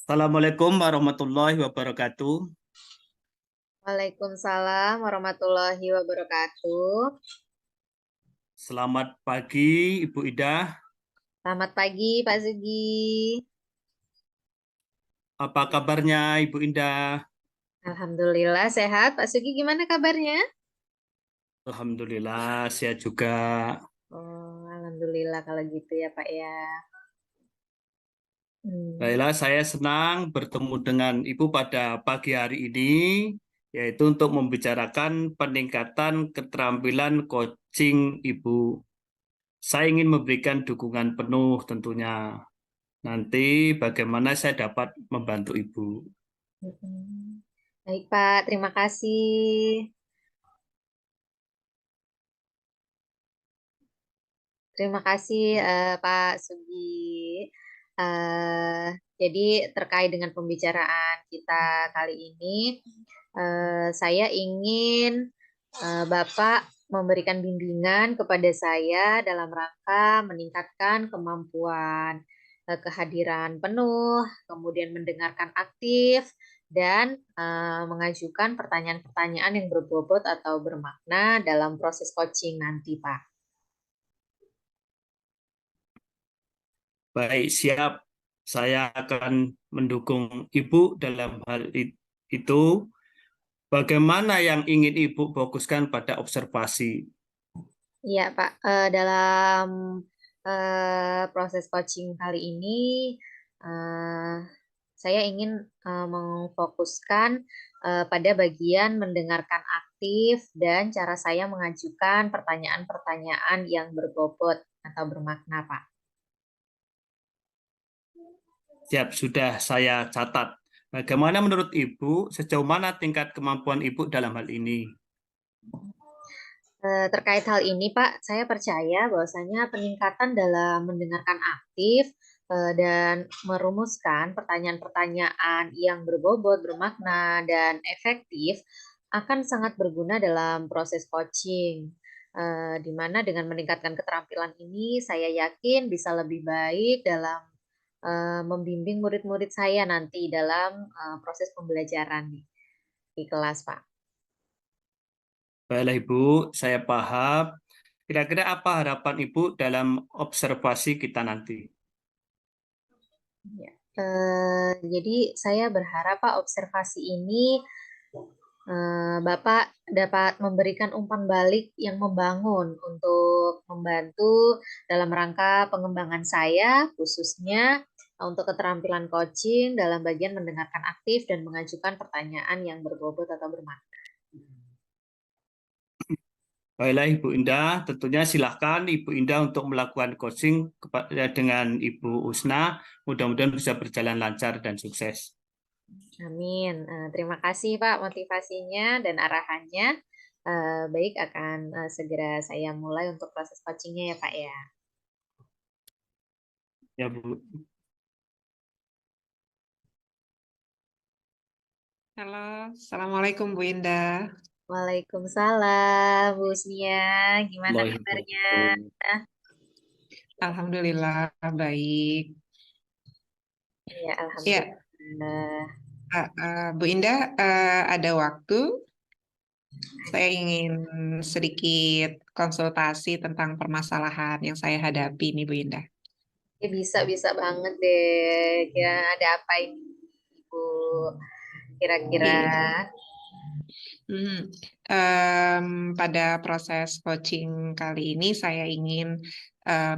Assalamualaikum warahmatullahi wabarakatuh. Waalaikumsalam warahmatullahi wabarakatuh. Selamat pagi, Ibu Ida. Selamat pagi, Pak Sugi. Apa kabarnya, Ibu Indah? Alhamdulillah sehat. Pak Sugi gimana kabarnya? Alhamdulillah, sehat juga. Oh, alhamdulillah kalau gitu ya, Pak ya. Hmm. Baiklah, saya senang bertemu dengan Ibu pada pagi hari ini, yaitu untuk membicarakan peningkatan keterampilan coaching Ibu. Saya ingin memberikan dukungan penuh tentunya. Nanti bagaimana saya dapat membantu Ibu. Mm-mm. Baik, Pak. Terima kasih. Terima kasih, Pak Sugi. Jadi terkait dengan pembicaraan kita kali ini, saya ingin Bapak memberikan bimbingan kepada saya dalam rangka meningkatkan kemampuan kehadiran penuh, kemudian mendengarkan aktif, dan mengajukan pertanyaan-pertanyaan yang berbobot atau bermakna dalam proses coaching nanti, Pak. Baik, siap. Saya akan mendukung Ibu dalam hal itu. Bagaimana yang ingin Ibu fokuskan pada observasi? Iya, Pak. Dalam proses coaching kali ini, eh, saya ingin memfokuskan pada bagian mendengarkan aktif dan cara saya mengajukan pertanyaan-pertanyaan yang berbobot atau bermakna, Pak. Siap, sudah saya catat. Bagaimana menurut Ibu, sejauh mana tingkat kemampuan Ibu dalam hal ini? Terkait hal ini, Pak, saya percaya bahwasanya peningkatan dalam mendengarkan aktif dan merumuskan pertanyaan-pertanyaan yang berbobot, bermakna, dan efektif akan sangat berguna dalam proses coaching. Di mana dengan meningkatkan keterampilan ini, saya yakin bisa lebih baik dalam membimbing murid-murid saya nanti dalam proses pembelajaran di kelas, Pak. Baiklah Ibu, saya paham. Kira-kira apa harapan Ibu dalam observasi kita nanti? Ya. Jadi saya berharap Pak observasi ini Bapak dapat memberikan umpan balik yang membangun untuk membantu dalam rangka pengembangan saya khususnya untuk keterampilan coaching dalam bagian mendengarkan aktif dan mengajukan pertanyaan yang berbobot atau bermakna. Baiklah Ibu Indah, tentunya silakan Ibu Indah untuk melakukan coaching dengan Ibu Usna. Mudah-mudahan bisa berjalan lancar dan sukses. Amin. Terima kasih Pak motivasinya dan arahannya. Baik akan segera saya mulai untuk proses coachingnya ya Pak ya. Ya Bu. Halo, Assalamualaikum Bu Indah. Waalaikumsalam, Bu Usnia. Gimana Allahi kabarnya? wabarakatuh. Ah, Alhamdulillah baik. ya, Ya, alhamdulillah. Bu Indah, ada waktu saya ingin sedikit konsultasi tentang permasalahan yang saya hadapi nih Bu Indah. Ya, bisa banget deh. Kira ada apa ini, Ibu? Kira-kira. Iya. Hmm, pada proses coaching kali ini saya ingin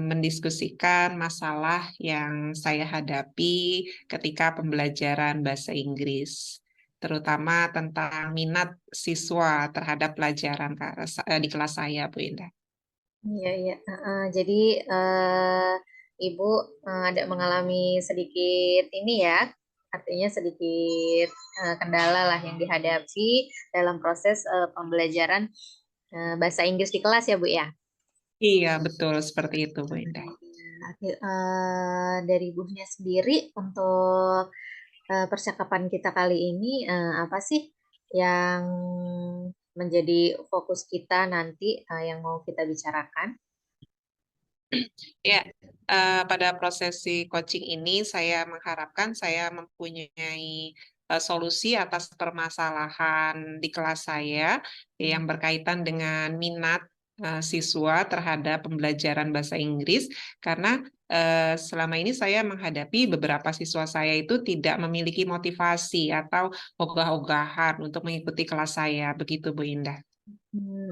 mendiskusikan masalah yang saya hadapi ketika pembelajaran bahasa Inggris, terutama tentang minat siswa terhadap pelajaran di kelas saya, Bu Indah. Iya, iya. Jadi, eh, Ibu ada mengalami sedikit ini ya, artinya sedikit kendala lah yang dihadapi dalam proses pembelajaran bahasa Inggris di kelas ya, Bu ya. Iya, betul seperti itu, Bu Indah. Dari Ibunya sendiri untuk percakapan kita kali ini apa sih yang menjadi fokus kita nanti yang mau kita bicarakan? Ya, pada prosesi coaching ini saya mengharapkan saya mempunyai solusi atas permasalahan di kelas saya yang berkaitan dengan minat siswa terhadap pembelajaran bahasa Inggris, karena selama ini saya menghadapi beberapa siswa saya itu tidak memiliki motivasi atau ogah-ogahan untuk mengikuti kelas saya. Begitu, Bu Indah.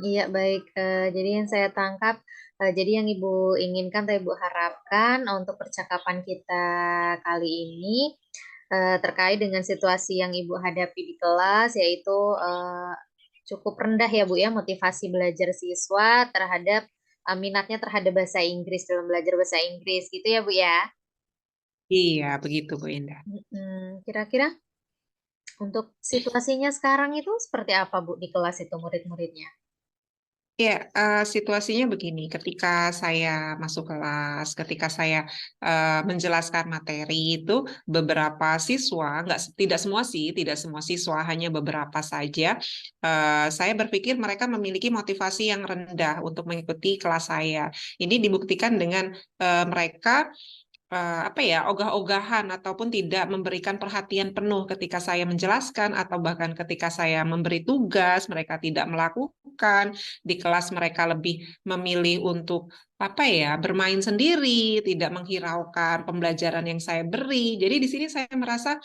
Iya baik. Jadi yang saya tangkap, jadi yang Ibu inginkan atau Ibu harapkan untuk percakapan kita kali ini terkait dengan situasi yang Ibu hadapi di kelas, yaitu cukup rendah ya Bu ya motivasi belajar siswa terhadap minatnya terhadap bahasa Inggris dalam belajar bahasa Inggris gitu ya Bu ya. Iya, begitu, Bu Indah. Kira-kira untuk situasinya sekarang itu seperti apa Bu di kelas itu murid-muridnya? Ya, situasinya begini. Ketika saya masuk kelas, ketika saya menjelaskan materi itu, beberapa siswa, tidak semua sih, tidak semua siswa, hanya beberapa saja. Saya berpikir mereka memiliki motivasi yang rendah untuk mengikuti kelas saya. Ini dibuktikan dengan mereka apa ya, ogah-ogahan ataupun tidak memberikan perhatian penuh ketika saya menjelaskan, atau bahkan ketika saya memberi tugas mereka tidak melakukan. Di kelas mereka lebih memilih untuk apa ya, bermain sendiri, tidak menghiraukan pembelajaran yang saya beri. Jadi di sini saya merasa,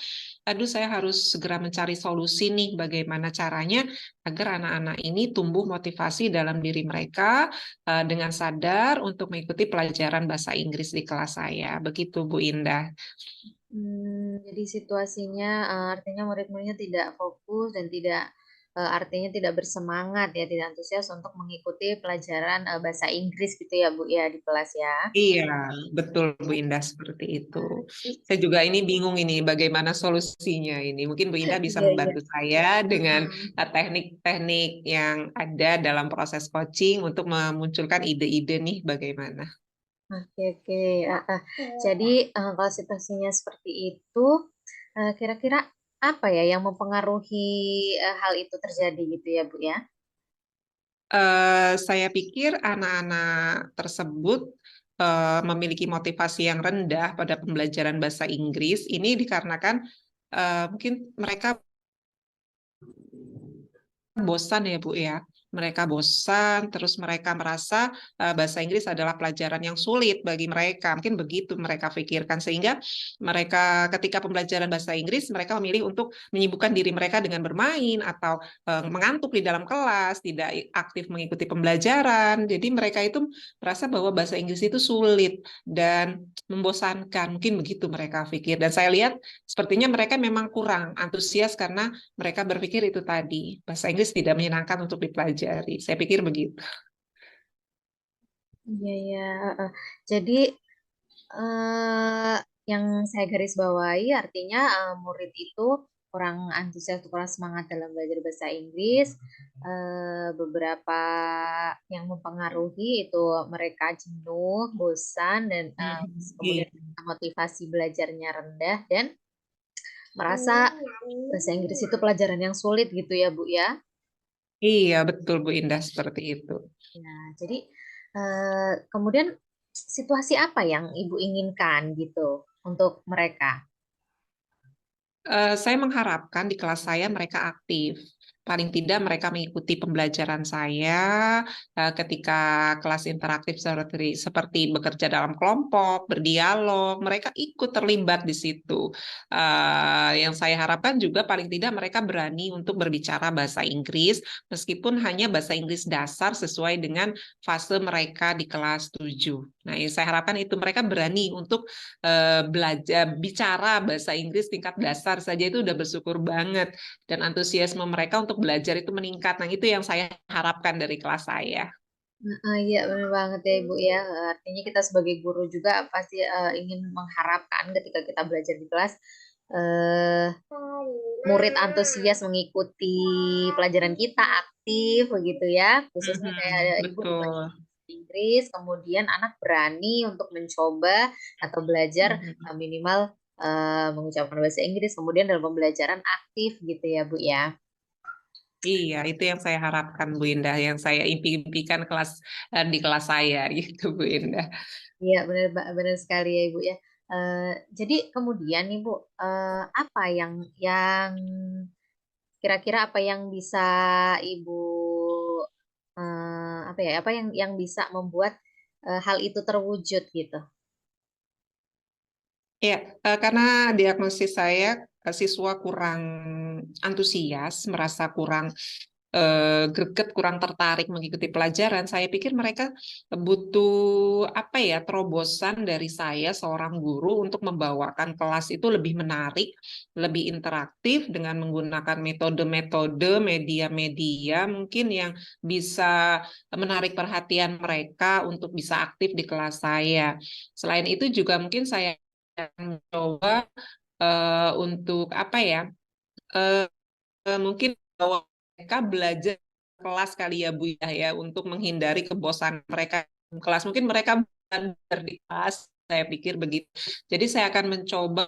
aduh, saya harus segera mencari solusi nih, bagaimana caranya agar anak-anak ini tumbuh motivasi dalam diri mereka dengan sadar untuk mengikuti pelajaran bahasa Inggris di kelas saya. Begitu, Bu Indah. Jadi situasinya artinya murid-muridnya tidak fokus dan tidak artinya tidak bersemangat ya, tidak antusias untuk mengikuti pelajaran bahasa Inggris gitu ya Bu ya di kelas ya. Iya, betul, Bu Indah, seperti itu. Saya juga ini bingung ini bagaimana solusinya ini. Mungkin Bu Indah bisa Iya, iya. membantu saya dengan Mm-mm. teknik-teknik yang ada dalam proses coaching untuk memunculkan ide-ide nih bagaimana. Oke, oke. Jadi kalau situasinya seperti itu, kira-kira apa ya yang mempengaruhi hal itu terjadi gitu ya Bu ya? Saya pikir anak-anak tersebut memiliki motivasi yang rendah pada pembelajaran bahasa Inggris. Ini dikarenakan mungkin mereka bosan ya Bu ya. Mereka bosan, terus mereka merasa bahasa Inggris adalah pelajaran yang sulit bagi mereka. Mungkin begitu mereka pikirkan, sehingga mereka ketika pembelajaran bahasa Inggris, mereka memilih untuk menyibukkan diri mereka dengan bermain atau mengantuk di dalam kelas, tidak aktif mengikuti pembelajaran. Jadi mereka itu merasa bahwa bahasa Inggris itu sulit dan membosankan. Mungkin begitu mereka pikir. Dan saya lihat sepertinya mereka memang kurang antusias karena mereka berpikir itu tadi, bahasa Inggris tidak menyenangkan untuk dipelajari. Saya pikir begitu. Iya, ya. Jadi eh, yang saya garis bawahi artinya murid itu kurang antusias, kurang semangat dalam belajar bahasa Inggris. Beberapa yang mempengaruhi itu mereka jenuh, bosan, dan kemudian Iya, motivasi belajarnya rendah dan merasa bahasa Inggris itu pelajaran yang sulit gitu ya Bu ya. iya, betul, Bu Indah, seperti itu. Ya, jadi kemudian situasi apa yang Ibu inginkan gitu untuk mereka? Saya mengharapkan di kelas saya mereka aktif. Paling tidak mereka mengikuti pembelajaran saya ketika kelas interaktif seperti bekerja dalam kelompok, berdialog, mereka ikut terlibat di situ. Yang saya harapkan juga paling tidak mereka berani untuk berbicara bahasa Inggris, meskipun hanya bahasa Inggris dasar sesuai dengan fase mereka di kelas 7. Nah, yang saya harapkan itu mereka berani untuk belajar bicara bahasa Inggris tingkat dasar saja itu udah bersyukur banget, dan antusiasme mereka untuk belajar itu meningkat. Nah, itu yang saya harapkan dari kelas saya. Iya benar banget ya Ibu ya. Artinya kita sebagai guru juga pasti ingin mengharapkan ketika kita belajar di kelas eh, murid antusias mengikuti pelajaran kita aktif begitu ya. Khususnya kayak ada Ibu di Betul. pelajaran Inggris, kemudian anak berani untuk mencoba atau belajar minimal mengucapkan bahasa Inggris, kemudian dalam pembelajaran aktif gitu ya Bu ya. Iya, itu yang saya harapkan Bu Indah, yang saya impikan di kelas saya gitu Bu Indah. Iya, benar benar sekali ya Ibu ya. Eh, jadi kemudian Ibu, apa yang kira-kira apa yang bisa Ibu apa ya? Apa yang bisa membuat hal itu terwujud gitu? Ya, karena diagnosis saya siswa kurang antusias, merasa kurang greget, kurang tertarik mengikuti pelajaran. Saya pikir mereka butuh apa ya, terobosan dari saya seorang guru untuk membawakan kelas itu lebih menarik, lebih interaktif dengan menggunakan metode-metode, media-media mungkin yang bisa menarik perhatian mereka untuk bisa aktif di kelas saya. Selain itu juga mungkin saya mencoba untuk apa ya, eh, mungkin bahwa mereka belajar kelas kali ya Bu ya untuk menghindari kebosanan mereka di kelas. Mungkin mereka belajar di kelas, saya pikir begitu. Jadi saya akan mencoba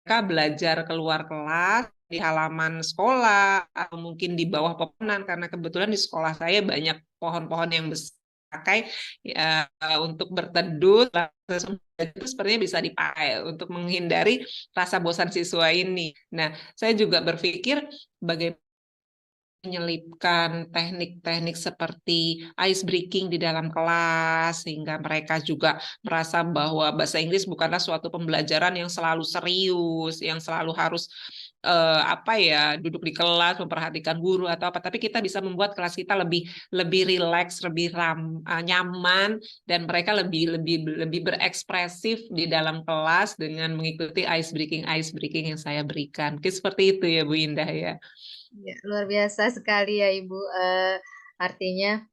mereka belajar keluar kelas di halaman sekolah atau mungkin di bawah pepohonan karena kebetulan di sekolah saya banyak pohon-pohon yang besar pakai ya, untuk berteduh. Itu sepertinya bisa dipakai untuk menghindari rasa bosan siswa ini. Nah, saya juga berpikir bagaimana menyelipkan teknik-teknik seperti ice breaking di dalam kelas sehingga mereka juga merasa bahwa bahasa Inggris bukanlah suatu pembelajaran yang selalu serius, yang selalu harus apa ya, duduk di kelas memperhatikan guru atau apa, tapi kita bisa membuat kelas kita lebih lebih rileks, lebih nyaman dan mereka lebih berekspresif di dalam kelas dengan mengikuti ice breaking yang saya berikan. Mungkin seperti itu ya Bu Indah ya. Ya, luar biasa sekali ya Ibu. Artinya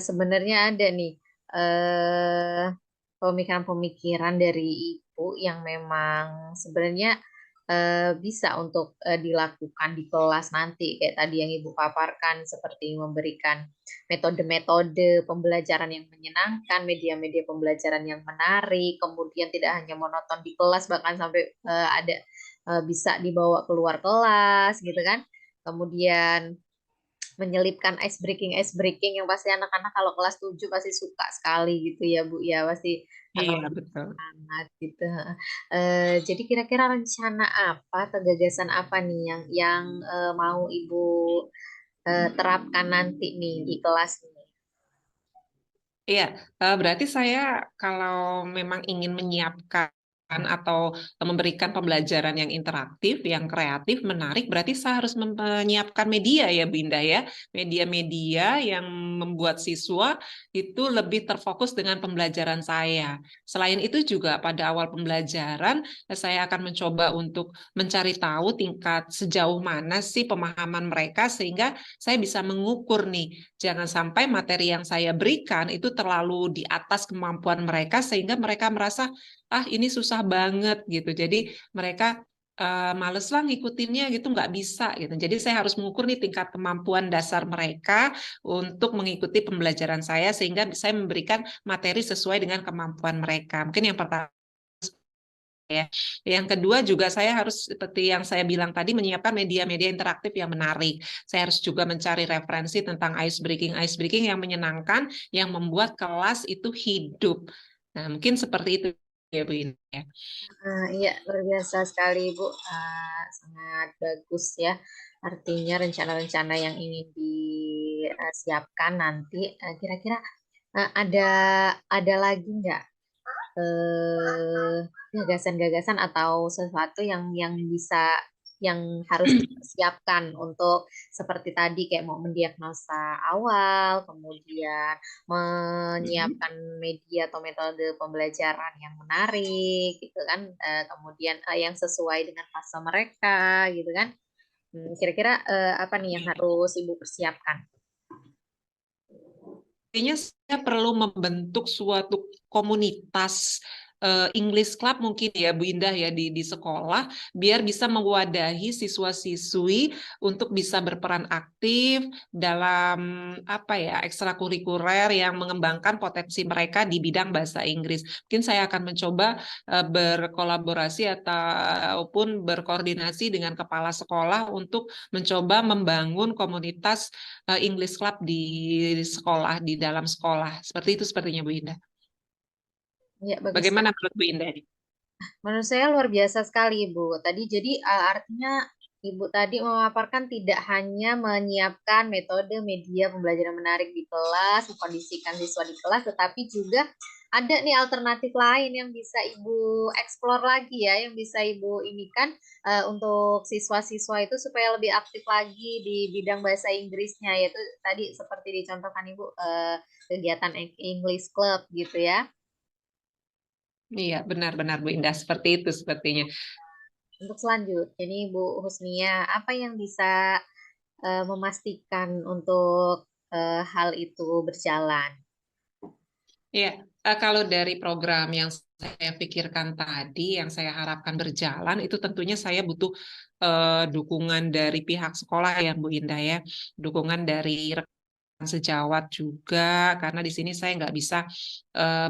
sebenarnya ada nih eh, pemikiran-pemikiran dari Ibu yang memang sebenarnya bisa untuk dilakukan di kelas nanti kayak tadi yang Ibu paparkan seperti memberikan metode-metode pembelajaran yang menyenangkan, media-media pembelajaran yang menarik, kemudian tidak hanya monoton di kelas bahkan sampai ada bisa dibawa keluar kelas gitu kan. Kemudian menyelipkan ice breaking yang pasti anak-anak kalau kelas 7 pasti suka sekali gitu ya Bu ya, pasti akan Iya, betul. banget gitu. Jadi kira-kira rencana apa atau gagasan apa nih yang mau Ibu terapkan nanti nih di kelas ini? Iya, berarti saya kalau memang ingin menyiapkan atau memberikan pembelajaran yang interaktif, yang kreatif, menarik, berarti saya harus menyiapkan media ya, Bu Indah ya. Media-media yang membuat siswa itu lebih terfokus dengan pembelajaran saya. Selain itu juga pada awal pembelajaran, saya akan mencoba untuk mencari tahu tingkat sejauh mana sih pemahaman mereka sehingga saya bisa mengukur nih. Jangan sampai materi yang saya berikan itu terlalu di atas kemampuan mereka sehingga mereka merasa ah ini susah banget gitu. Jadi mereka males lah ngikutinnya gitu nggak bisa gitu. Jadi saya harus mengukur nih tingkat kemampuan dasar mereka untuk mengikuti pembelajaran saya sehingga saya memberikan materi sesuai dengan kemampuan mereka. Mungkin yang pertama ya. Yang kedua juga saya harus seperti yang saya bilang tadi menyiapkan media-media interaktif yang menarik. Saya harus juga mencari referensi tentang ice breaking yang menyenangkan, yang membuat kelas itu hidup. Nah, mungkin seperti itu ya Bu Ina, ya. Iya, luar biasa sekali, Bu. Sangat bagus ya. Artinya rencana-rencana yang ingin disiapkan nanti, kira-kira ada lagi nggak gagasan-gagasan atau sesuatu yang bisa yang harus dipersiapkan untuk seperti tadi kayak mau mendiagnosa awal, kemudian menyiapkan media atau metode pembelajaran yang menarik gitu kan, kemudian yang sesuai dengan fase mereka gitu kan. Kira-kira apa nih yang harus Ibu persiapkan? Artinya saya perlu membentuk suatu komunitas English Club mungkin ya Bu Indah ya di sekolah, biar bisa mewadahi siswa-siswi untuk bisa berperan aktif dalam apa ya ekstrakurikuler yang mengembangkan potensi mereka di bidang bahasa Inggris. Mungkin saya akan mencoba berkolaborasi ataupun berkoordinasi dengan kepala sekolah untuk mencoba membangun komunitas English Club di sekolah, di dalam sekolah. Seperti itu sepertinya Bu Indah. Ya, bagus Bagaimana sekali. menurut Bu Indah? Menurut saya luar biasa sekali, Ibu. Tadi jadi artinya Ibu tadi memaparkan tidak hanya menyiapkan metode media pembelajaran menarik di kelas, mengkondisikan siswa di kelas, tetapi juga ada nih alternatif lain yang bisa Ibu eksplor lagi ya, yang bisa Ibu ini kan untuk siswa-siswa itu supaya lebih aktif lagi di bidang bahasa Inggrisnya, yaitu tadi seperti dicontohkan Ibu kegiatan English Club gitu ya. Iya, benar-benar Bu Indah. Seperti itu sepertinya. Untuk selanjutnya nih Bu Husnia, apa yang bisa memastikan untuk hal itu berjalan? Iya, kalau dari program yang saya pikirkan tadi, yang saya harapkan berjalan, itu tentunya saya butuh dukungan dari pihak sekolah ya Bu Indah ya, dukungan dari sejawat juga karena di sini saya nggak bisa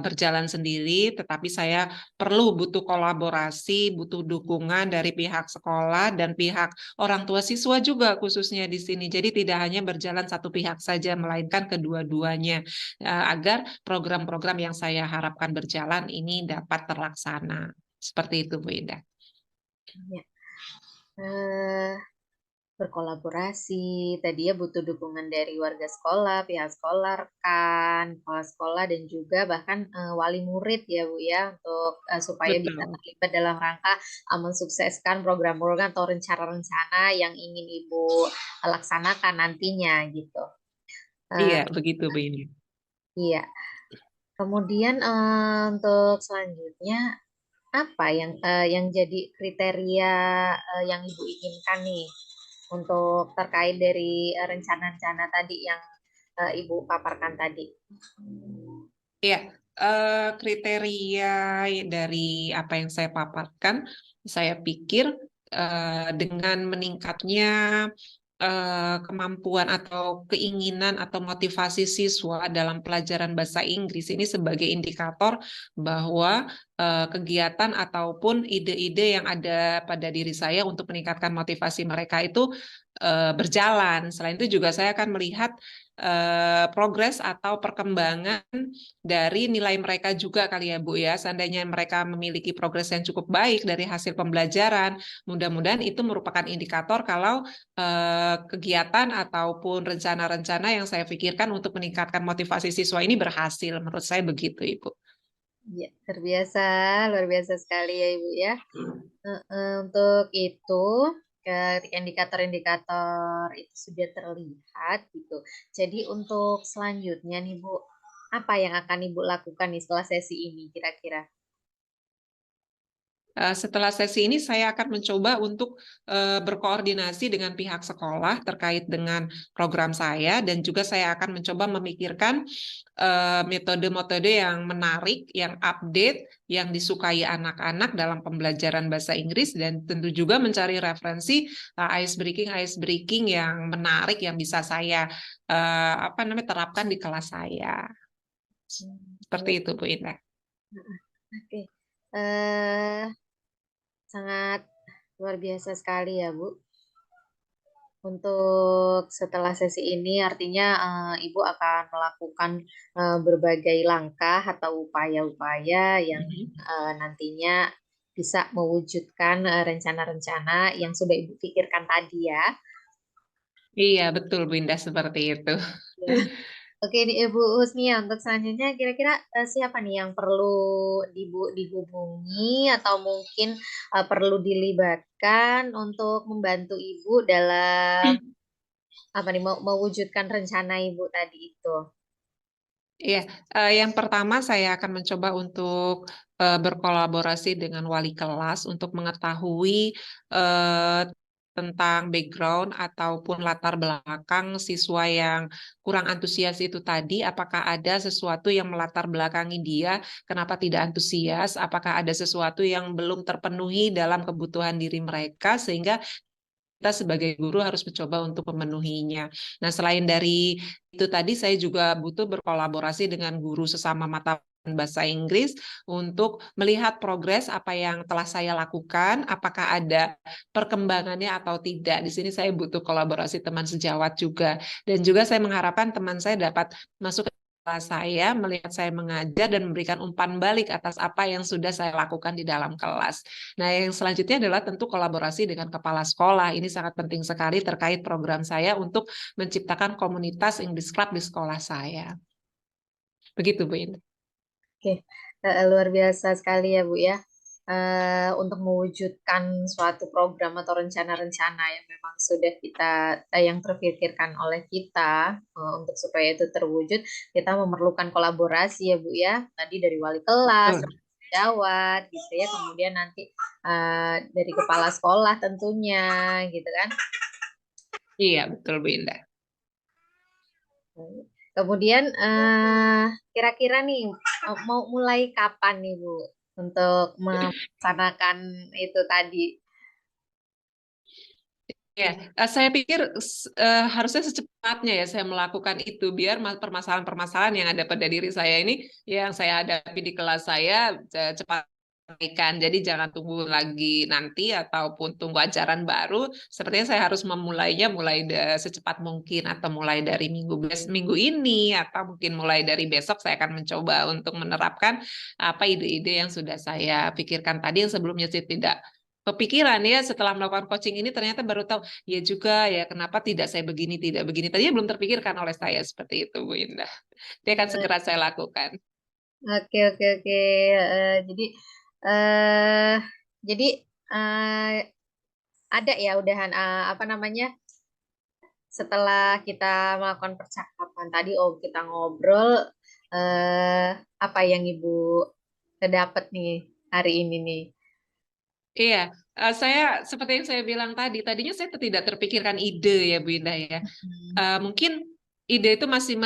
berjalan sendiri, tetapi saya perlu butuh kolaborasi, butuh dukungan dari pihak sekolah dan pihak orang tua siswa juga khususnya di sini. Jadi tidak hanya berjalan satu pihak saja, melainkan kedua-duanya agar program-program yang saya harapkan berjalan ini dapat terlaksana. Seperti itu Bu Indah. Ya. Eh, Berkolaborasi, tadi ya butuh dukungan dari warga sekolah, pihak sekolah, rekan, kepala sekolah, dan juga bahkan wali murid ya Bu ya, untuk supaya bisa Betul. terlibat dalam rangka mensukseskan program-program atau rencana-rencana yang ingin Ibu laksanakan nantinya gitu. Iya, Eh, begitu Bu Indah. iya. Kemudian untuk selanjutnya apa yang jadi kriteria yang Ibu inginkan nih untuk terkait dari rencana-rencana tadi yang Ibu paparkan tadi? Iya, kriteria dari apa yang saya paparkan, saya pikir dengan meningkatnya kemampuan atau keinginan atau motivasi siswa dalam pelajaran bahasa Inggris ini sebagai indikator bahwa kegiatan ataupun ide-ide yang ada pada diri saya untuk meningkatkan motivasi mereka itu berjalan. Selain itu juga saya akan melihat progres atau perkembangan dari nilai mereka juga kali ya Bu ya. Seandainya mereka memiliki progres yang cukup baik dari hasil pembelajaran, mudah-mudahan itu merupakan indikator kalau kegiatan ataupun rencana-rencana yang saya pikirkan untuk meningkatkan motivasi siswa ini berhasil. Menurut saya begitu, Ibu. Ya, terbiasa, luar biasa sekali ya Ibu ya. Untuk itu, ketika indikator-indikator itu sudah terlihat gitu. Jadi untuk selanjutnya nih Bu, apa yang akan Ibu lakukan nih setelah sesi ini kira-kira? Setelah sesi ini saya akan mencoba untuk berkoordinasi dengan pihak sekolah terkait dengan program saya dan juga saya akan mencoba memikirkan metode-metode yang menarik, yang update, yang disukai anak-anak dalam pembelajaran bahasa Inggris dan tentu juga mencari referensi ice breaking yang menarik yang bisa saya terapkan di kelas saya. Seperti Ya, itu Bu Indah. oke. Eh, Sangat luar biasa sekali ya Bu. Untuk setelah sesi ini artinya Ibu akan melakukan berbagai langkah atau upaya-upaya yang nantinya bisa mewujudkan rencana-rencana yang sudah Ibu pikirkan tadi ya. Iya, betul Bu Indah seperti itu. Ya. Oke, Ibu Husnia, untuk selanjutnya kira-kira siapa nih yang perlu dihubungi atau mungkin perlu dilibatkan untuk membantu Ibu dalam apa nih mewujudkan rencana Ibu tadi itu? Iya, yang pertama saya akan mencoba untuk berkolaborasi dengan wali kelas untuk mengetahui tentang background ataupun latar belakang siswa yang kurang antusias itu tadi, apakah ada sesuatu yang melatar belakangi dia, kenapa tidak antusias, apakah ada sesuatu yang belum terpenuhi dalam kebutuhan diri mereka, sehingga kita sebagai guru harus mencoba untuk memenuhinya. Nah, selain dari itu tadi, saya juga butuh berkolaborasi dengan guru sesama mata bahasa Inggris untuk melihat progres apa yang telah saya lakukan, apakah ada perkembangannya atau tidak. Di sini saya butuh kolaborasi teman sejawat juga. Dan juga saya mengharapkan teman saya dapat masuk ke kelas saya, melihat saya mengajar dan memberikan umpan balik atas apa yang sudah saya lakukan di dalam kelas. Nah, yang selanjutnya adalah tentu kolaborasi dengan kepala sekolah. Ini sangat penting sekali terkait program saya untuk menciptakan komunitas English Club di sekolah saya. Begitu, Bu Indah. Oke, luar biasa sekali ya Bu ya. Untuk mewujudkan suatu program atau rencana-rencana yang memang sudah yang terpikirkan oleh kita untuk supaya itu terwujud, kita memerlukan kolaborasi ya Bu ya. Tadi dari wali kelas, sejawat gitu ya, kemudian nanti dari kepala sekolah tentunya gitu kan. Iya, betul Bu Indah. Kemudian kira-kira nih mau mulai kapan nih Bu untuk melaksanakan itu tadi? Ya, saya pikir harusnya secepatnya ya saya melakukan itu biar permasalahan-permasalahan yang ada pada diri saya ini yang saya hadapi di kelas saya cepat selesaikan. Jadi jangan tunggu lagi nanti ataupun tunggu ajaran baru. Sepertinya saya harus memulainya mulai secepat mungkin atau mulai dari minggu ini atau mungkin mulai dari besok saya akan mencoba untuk menerapkan apa ide-ide yang sudah saya pikirkan tadi yang sebelumnya saya tidak kepikiran ya setelah melakukan coaching ini ternyata baru tahu ya juga ya kenapa tidak saya begini tidak begini tadinya belum terpikirkan oleh saya seperti itu Bu Indah. Dia akan segera saya lakukan. Oke oke oke. Eh, jadi ada ya udahan apa namanya setelah kita melakukan percakapan tadi, kita ngobrol apa yang Ibu dapat nih hari ini nih? Iya, saya seperti yang saya bilang tadinya saya tidak terpikirkan ide ya Bu Indah ya. Mungkin ide itu masih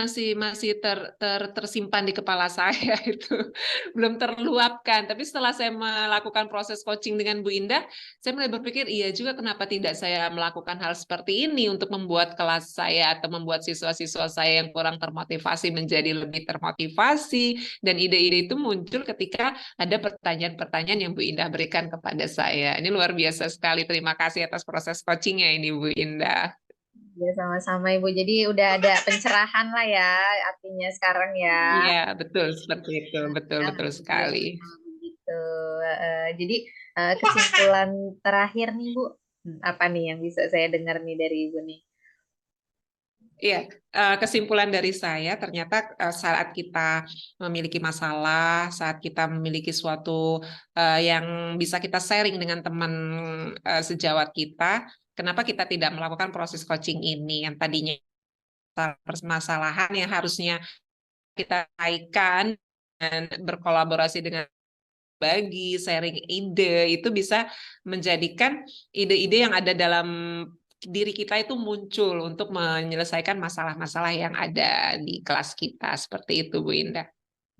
tersimpan di kepala saya itu belum terluapkan. Tapi setelah saya melakukan proses coaching dengan Bu Indah, saya mulai berpikir iya juga kenapa tidak saya melakukan hal seperti ini untuk membuat kelas saya atau membuat siswa-siswa saya yang kurang termotivasi menjadi lebih termotivasi. Dan ide-ide itu muncul ketika ada pertanyaan-pertanyaan yang Bu Indah berikan kepada saya. Ini luar biasa sekali. Terima kasih atas proses coachingnya ini Bu Indah. Ya, sama-sama Ibu. Jadi udah ada pencerahan lah ya, artinya sekarang ya. Iya, betul seperti itu. Betul sekali. Begitu. Jadi kesimpulan terakhir nih Bu, apa nih yang bisa saya dengar nih dari Ibu nih? Iya, kesimpulan dari saya ternyata saat kita memiliki masalah, saat kita memiliki suatu yang bisa kita sharing dengan teman sejawat kita, kenapa kita tidak melakukan proses coaching ini yang tadinya permasalahan yang harusnya kita naikkan dan berkolaborasi dengan bagi sharing ide itu bisa menjadikan ide-ide yang ada dalam diri kita itu muncul untuk menyelesaikan masalah-masalah yang ada di kelas kita. Seperti itu, Bu Indah.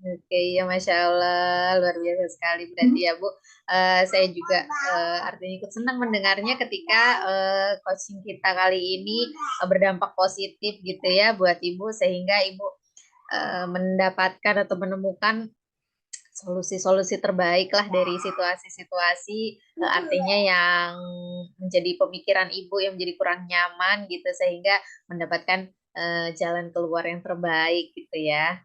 Oke, ya Masya Allah, luar biasa sekali berarti ya Bu. Saya juga artinya ikut senang mendengarnya ketika coaching kita kali ini berdampak positif gitu ya buat Ibu, sehingga Ibu mendapatkan atau menemukan solusi-solusi terbaik lah dari situasi-situasi artinya yang menjadi pemikiran Ibu yang menjadi kurang nyaman gitu, sehingga mendapatkan jalan keluar yang terbaik gitu ya.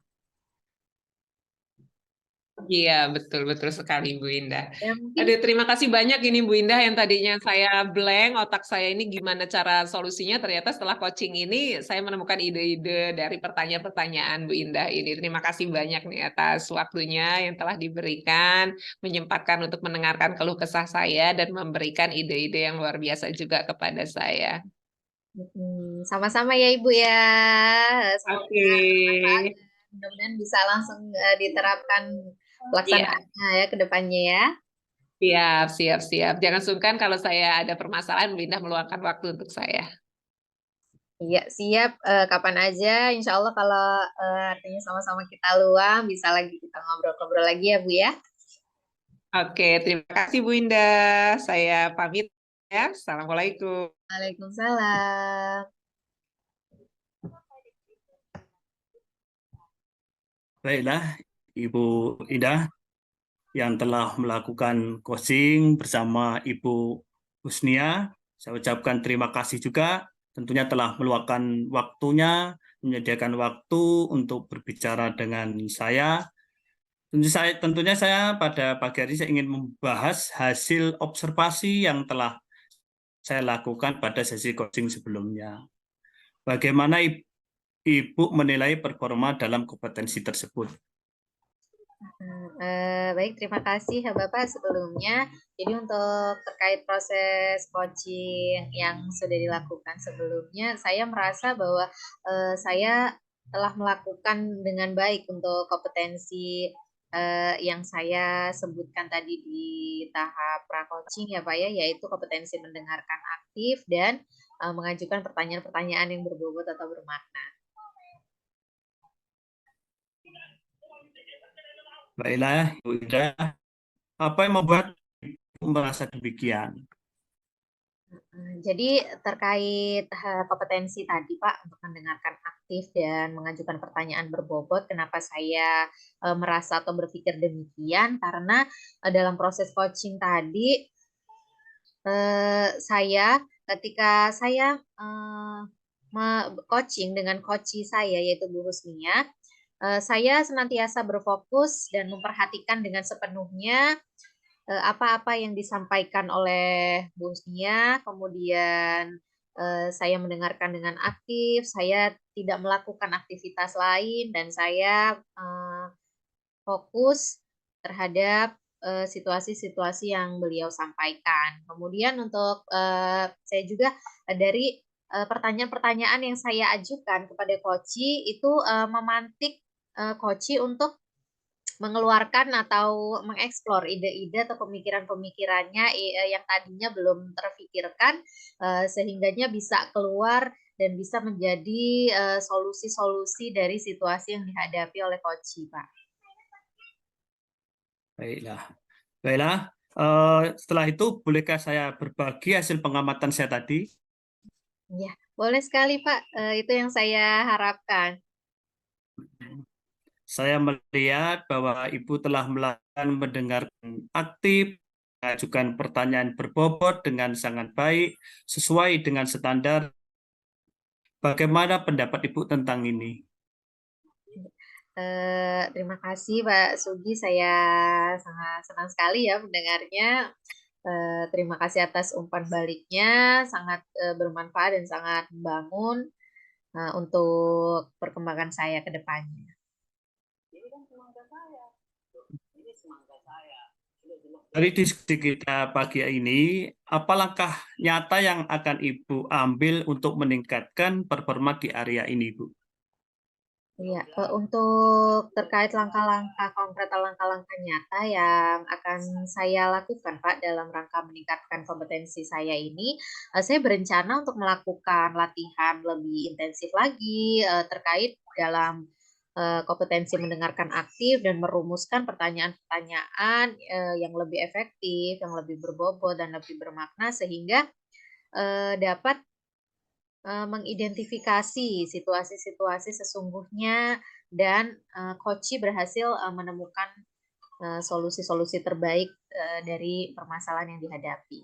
Iya, betul sekali Bu Indah. Ya mungkin Aduh, terima kasih banyak ini Bu Indah yang tadinya saya blank, otak saya ini gimana cara solusinya, ternyata setelah coaching ini saya menemukan ide-ide dari pertanyaan-pertanyaan Bu Indah ini. Terima kasih banyak nih atas waktunya yang telah diberikan, menyempatkan untuk mendengarkan keluh kesah saya dan memberikan ide-ide yang luar biasa juga kepada saya. sama-sama ya Ibu ya. Semoga Oke. bermanfaat dan mudah-mudahan bisa langsung diterapkan Iya, pelaksanaannya ya ke depannya ya. Siap, siap, siap. Jangan sungkan kalau saya ada permasalahan, Bu Indah meluangkan waktu untuk saya. Iya, siap. Kapan aja, insya Allah kalau artinya sama-sama kita luang, bisa lagi kita ngobrol-ngobrol lagi ya, Bu ya. Oke, terima kasih Bu Indah. Saya pamit ya. Assalamualaikum. Waalaikumsalam. Baiklah, Ibu Indah yang telah melakukan coaching bersama Ibu Husnia. Saya ucapkan terima kasih juga. Tentunya telah meluangkan waktunya, menyediakan waktu untuk berbicara dengan saya. Tentunya saya pada pagi hari saya ingin membahas hasil observasi yang telah saya lakukan pada sesi coaching sebelumnya. Bagaimana Ibu menilai performa dalam kompetensi tersebut? Baik, terima kasih ya Bapak sebelumnya. Jadi untuk terkait proses coaching yang sudah dilakukan sebelumnya, saya merasa bahwa saya telah melakukan dengan baik untuk kompetensi yang saya sebutkan tadi di tahap pra-coaching ya Pak ya, yaitu kompetensi mendengarkan aktif dan mengajukan pertanyaan-pertanyaan yang berbobot atau bermakna. Baiklah, Ibu Ida, apa yang membuat Ibu merasa demikian? Jadi terkait kompetensi tadi Pak untuk mendengarkan aktif dan mengajukan pertanyaan berbobot, kenapa saya merasa atau berpikir demikian? Karena dalam proses coaching tadi saya ketika saya coaching dengan coachee saya yaitu Bu Husnia, saya senantiasa berfokus dan memperhatikan dengan sepenuhnya apa-apa yang disampaikan oleh Bu Husnia, kemudian saya mendengarkan dengan aktif, saya tidak melakukan aktivitas lain, dan saya fokus terhadap situasi-situasi yang beliau sampaikan. Kemudian untuk saya juga dari pertanyaan-pertanyaan yang saya ajukan kepada Koci itu memantik Koci untuk mengeluarkan atau mengeksplor ide-ide atau pemikiran-pemikirannya yang tadinya belum terfikirkan sehingganya bisa keluar dan bisa menjadi solusi-solusi dari situasi yang dihadapi oleh Koci, Pak. Baiklah, baiklah. Setelah itu, bolehkah saya berbagi hasil pengamatan saya tadi? Ya, boleh sekali Pak. Itu yang saya harapkan. Saya melihat bahwa Ibu telah melakukan mendengarkan aktif, mengajukan pertanyaan berbobot dengan sangat baik, sesuai dengan standar. Bagaimana pendapat Ibu tentang ini? Terima kasih Pak Sugi. Saya sangat senang sekali ya mendengarnya. Terima kasih atas umpan baliknya, sangat bermanfaat dan sangat membangun untuk perkembangan saya ke depannya. Dari diskusi kita pagi ini, apa langkah nyata yang akan Ibu ambil untuk meningkatkan performa di area ini, Bu? Ya, untuk terkait langkah-langkah konkret atau langkah-langkah nyata yang akan saya lakukan, Pak, dalam rangka meningkatkan kompetensi saya ini, saya berencana untuk melakukan latihan lebih intensif lagi terkait dalam kompetensi mendengarkan aktif dan merumuskan pertanyaan-pertanyaan yang lebih efektif, yang lebih berbobot dan lebih bermakna sehingga dapat mengidentifikasi situasi-situasi sesungguhnya dan Koci berhasil menemukan solusi-solusi terbaik dari permasalahan yang dihadapi.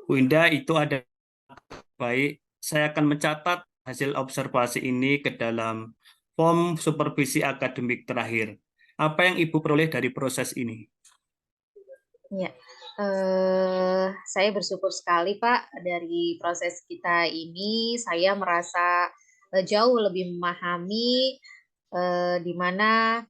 Bu Indah, itu ada baik. Saya akan mencatat hasil observasi ini ke dalam form supervisi akademik terakhir. Apa yang Ibu peroleh dari proses ini? Ya, saya bersyukur sekali Pak dari proses kita ini. Saya merasa jauh lebih memahami di mana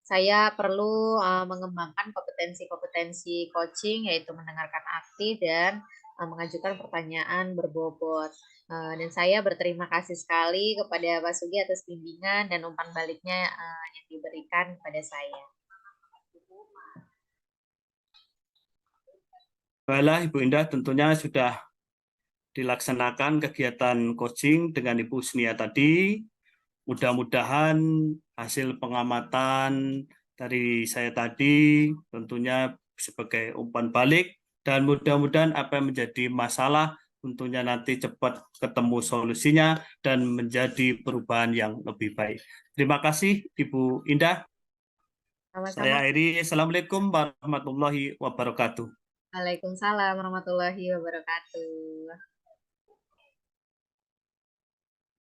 saya perlu mengembangkan kompetensi-kompetensi coaching, yaitu mendengarkan aktif dan mengajukan pertanyaan berbobot. Dan saya berterima kasih sekali kepada Pak Sugi atas bimbingan dan umpan baliknya yang diberikan kepada saya. Baiklah Ibu Indah, tentunya sudah dilaksanakan kegiatan coaching dengan Ibu Senia tadi. Mudah-mudahan hasil pengamatan dari saya tadi tentunya sebagai umpan balik, dan mudah-mudahan apa yang menjadi masalah tentunya nanti cepat ketemu solusinya dan menjadi perubahan yang lebih baik. Terima kasih Ibu Indah. Sama-sama. Saya akhiri. Assalamualaikum warahmatullahi wabarakatuh. Waalaikumsalam warahmatullahi wabarakatuh.